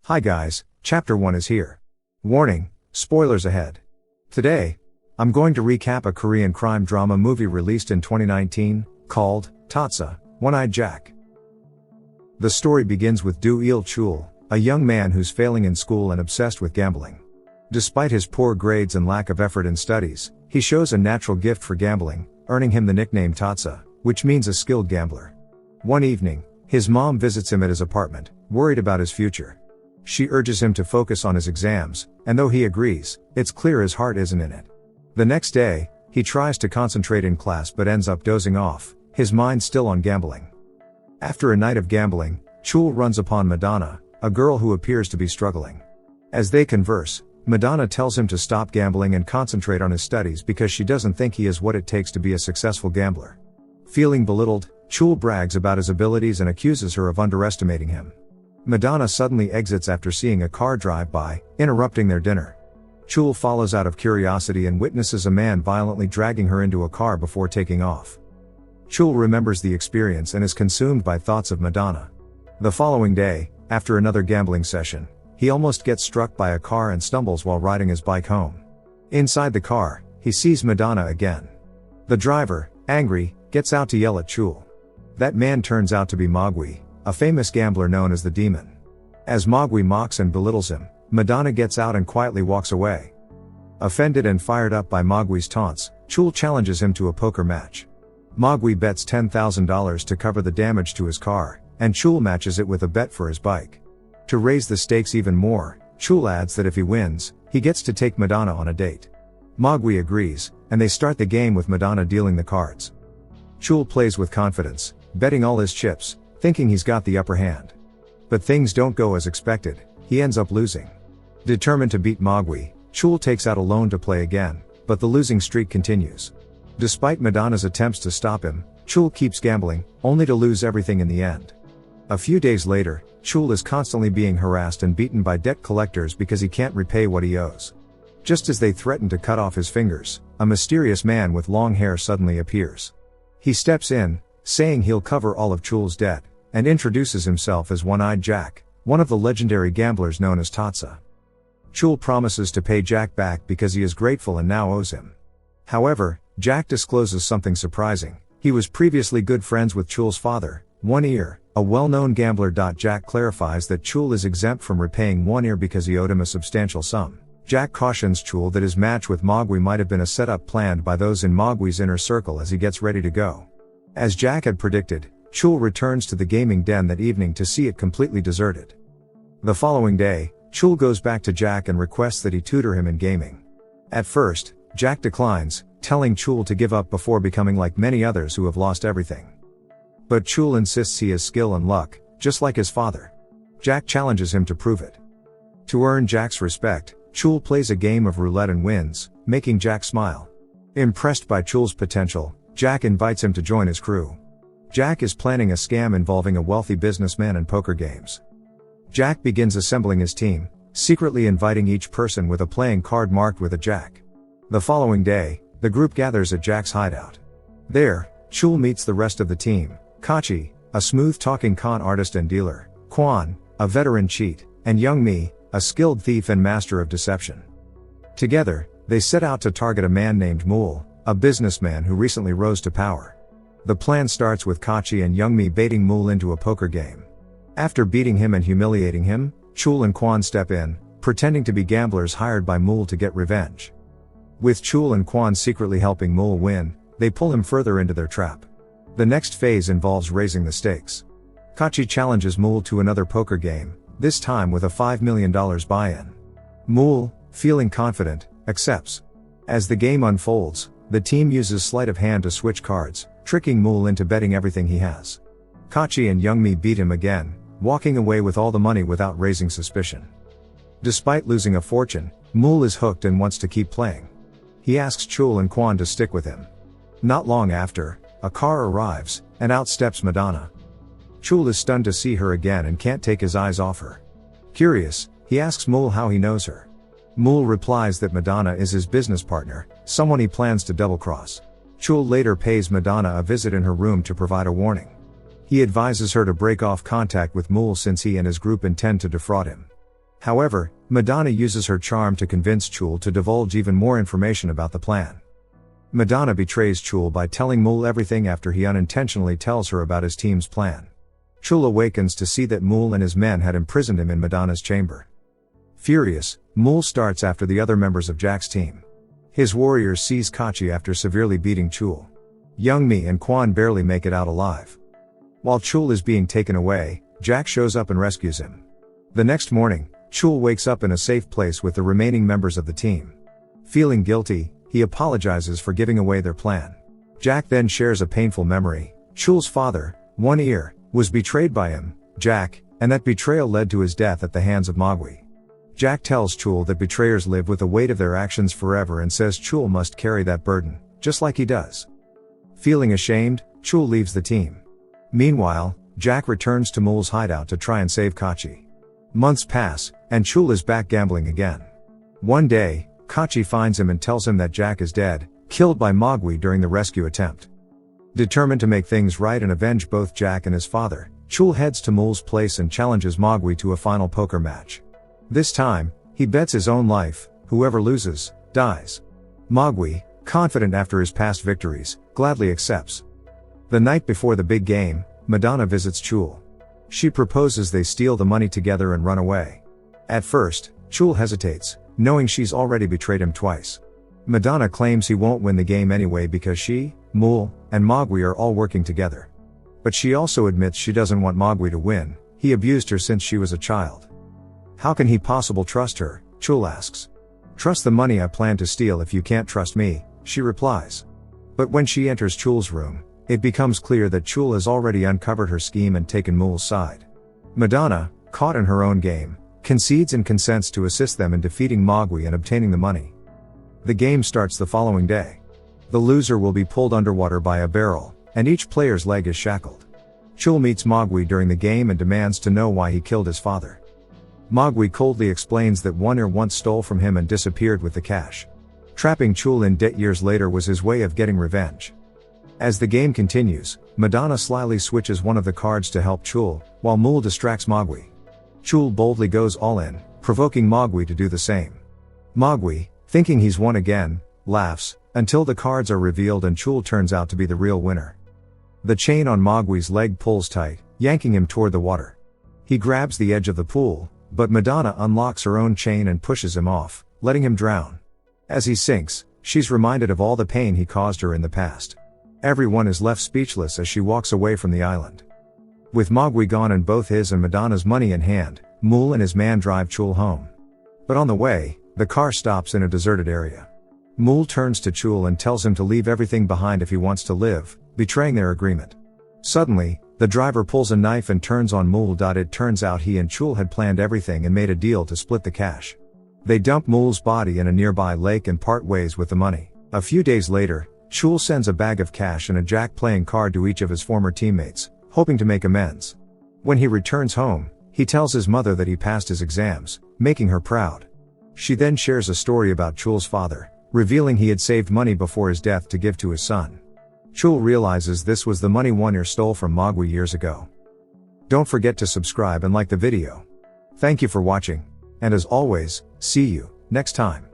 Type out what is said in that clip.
Hi guys, Chapter 1 is here. Warning, spoilers ahead. Today, I'm going to recap a Korean crime drama movie released in 2019, called Tatsa, One-Eyed Jack. The story begins with Do-il Chul, a young man who's failing in school and obsessed with gambling. Despite his poor grades and lack of effort in studies, he shows a natural gift for gambling, earning him the nickname Tatsa, which means a skilled gambler. One evening, his mom visits him at his apartment, worried about his future. She urges him to focus on his exams, and though he agrees, it's clear his heart isn't in it. The next day, he tries to concentrate in class but ends up dozing off, his mind still on gambling. After a night of gambling, Chul runs upon Madonna, a girl who appears to be struggling. As they converse, Madonna tells him to stop gambling and concentrate on his studies because she doesn't think he is what it takes to be a successful gambler. Feeling belittled, Chul brags about his abilities and accuses her of underestimating him. Madonna suddenly exits after seeing a car drive by, interrupting their dinner. Chul follows out of curiosity and witnesses a man violently dragging her into a car before taking off. Chul remembers the experience and is consumed by thoughts of Madonna. The following day, after another gambling session, he almost gets struck by a car and stumbles while riding his bike home. Inside the car, he sees Madonna again. The driver, angry, gets out to yell at Chul. That man turns out to be Mogwai, a famous gambler known as the Demon. As Mogwai mocks and belittles him, Madonna gets out and quietly walks away. Offended and fired up by Mogwai's taunts, Chul challenges him to a poker match. Mogwai bets $10,000 to cover the damage to his car, and Chul matches it with a bet for his bike. To raise the stakes even more, Chul adds that if he wins, he gets to take Madonna on a date. Mogwai agrees, and they start the game with Madonna dealing the cards. Chul plays with confidence, betting all his chips, thinking he's got the upper hand. But things don't go as expected, he ends up losing. Determined to beat Mogwai, Chul takes out a loan to play again, but the losing streak continues. Despite Madonna's attempts to stop him, Chul keeps gambling, only to lose everything in the end. A few days later, Chul is constantly being harassed and beaten by debt collectors because he can't repay what he owes. Just as they threaten to cut off his fingers, a mysterious man with long hair suddenly appears. He steps in, saying he'll cover all of Chul's debt, and introduces himself as One-Eyed Jack, one of the legendary gamblers known as Tatsa. Chul promises to pay Jack back because he is grateful and now owes him. However, Jack discloses something surprising. He was previously good friends with Chul's father, One Ear, a well-known gambler. Jack clarifies that Chul is exempt from repaying One Ear because he owed him a substantial sum. Jack cautions Chul that his match with Mogwai might have been a setup planned by those in Mogwai's inner circle as he gets ready to go. As Jack had predicted, Chul returns to the gaming den that evening to see it completely deserted. The following day, Chul goes back to Jack and requests that he tutor him in gaming. At first, Jack declines, telling Chul to give up before becoming like many others who have lost everything. But Chul insists he has skill and luck, just like his father. Jack challenges him to prove it. To earn Jack's respect, Chul plays a game of roulette and wins, making Jack smile. Impressed by Chul's potential, Jack invites him to join his crew. Jack is planning a scam involving a wealthy businessman and poker games. Jack begins assembling his team, secretly inviting each person with a playing card marked with a jack. The following day, the group gathers at Jack's hideout. There, Chul meets the rest of the team: Kachi, a smooth-talking con artist and dealer; Kwan, a veteran cheat; and Young Mi, a skilled thief and master of deception. Together, they set out to target a man named Mool, a businessman who recently rose to power. The plan starts with Kachi and Young Mi baiting Mool into a poker game. After beating him and humiliating him, Chul and Kwan step in, pretending to be gamblers hired by Mool to get revenge. With Chul and Kwan secretly helping Mool win, they pull him further into their trap. The next phase involves raising the stakes. Kachi challenges Mool to another poker game, this time with a $5 million buy-in. Mool, feeling confident, accepts. As the game unfolds, the team uses sleight of hand to switch cards, tricking Mool into betting everything he has. Kachi and Young Mi beat him again, walking away with all the money without raising suspicion. Despite losing a fortune, Mool is hooked and wants to keep playing. He asks Chul and Kwan to stick with him. Not long after, a car arrives, and out steps Madonna. Chul is stunned to see her again and can't take his eyes off her. Curious, he asks Mool how he knows her. Mool replies that Madonna is his business partner, someone he plans to double-cross. Chul later pays Madonna a visit in her room to provide a warning. He advises her to break off contact with Mool since he and his group intend to defraud him. However, Madonna uses her charm to convince Chul to divulge even more information about the plan. Madonna betrays Chul by telling Mool everything after he unintentionally tells her about his team's plan. Chul awakens to see that Mool and his men had imprisoned him in Madonna's chamber. Furious, Mool starts after the other members of Jack's team. His warriors seize Kachi after severely beating Chul. Young Mi and Quan barely make it out alive. While Chul is being taken away, Jack shows up and rescues him. The next morning, Chul wakes up in a safe place with the remaining members of the team. Feeling guilty, he apologizes for giving away their plan. Jack then shares a painful memory. Chul's father, One Ear, was betrayed by him, Jack, and that betrayal led to his death at the hands of Mowgli. Jack tells Chul that betrayers live with the weight of their actions forever and says Chul must carry that burden, just like he does. Feeling ashamed, Chul leaves the team. Meanwhile, Jack returns to Mool's hideout to try and save Kachi. Months pass, and Chul is back gambling again. One day, Kachi finds him and tells him that Jack is dead, killed by Mowgli during the rescue attempt. Determined to make things right and avenge both Jack and his father, Chul heads to Mool's place and challenges Mowgli to a final poker match. This time, he bets his own life, whoever loses, dies. Mowgli, confident after his past victories, gladly accepts. The night before the big game, Madonna visits Chul. She proposes they steal the money together and run away. At first, Chul hesitates, knowing she's already betrayed him twice. Madonna claims he won't win the game anyway because she, Mool, and Mowgli are all working together. But she also admits she doesn't want Mowgli to win, he abused her since she was a child. How can he possibly trust her, Chul asks. Trust the money I plan to steal if you can't trust me, she replies. But when she enters Chul's room, it becomes clear that Chul has already uncovered her scheme and taken Mool's side. Madonna, caught in her own game, concedes and consents to assist them in defeating Mowgli and obtaining the money. The game starts the following day. The loser will be pulled underwater by a barrel, and each player's leg is shackled. Chul meets Mowgli during the game and demands to know why he killed his father. Mowgli coldly explains that One Ear once stole from him and disappeared with the cash. Trapping Chul in debt years later was his way of getting revenge. As the game continues, Madonna slyly switches one of the cards to help Chul, while Mool distracts Mowgli. Chul boldly goes all in, provoking Mowgli to do the same. Mowgli, thinking he's won again, laughs, until the cards are revealed and Chul turns out to be the real winner. The chain on Mowgli's leg pulls tight, yanking him toward the water. He grabs the edge of the pool, but Madonna unlocks her own chain and pushes him off, letting him drown. As he sinks, she's reminded of all the pain he caused her in the past. Everyone is left speechless as she walks away from the island. With Mowgli gone and both his and Madonna's money in hand, Mool and his man drive Chul home. But on the way, the car stops in a deserted area. Mool turns to Chul and tells him to leave everything behind if he wants to live, betraying their agreement. Suddenly, the driver pulls a knife and turns on Mool. It turns out he and Chul had planned everything and made a deal to split the cash. They dump Mool's body in a nearby lake and part ways with the money. A few days later, Chul sends a bag of cash and a Jack playing card to each of his former teammates, hoping to make amends. When he returns home, he tells his mother that he passed his exams, making her proud. She then shares a story about Chul's father, revealing he had saved money before his death to give to his son. Chul realizes this was the money One Ear stole from Mowgli years ago. Don't forget to subscribe and like the video. Thank you for watching, and as always, see you next time.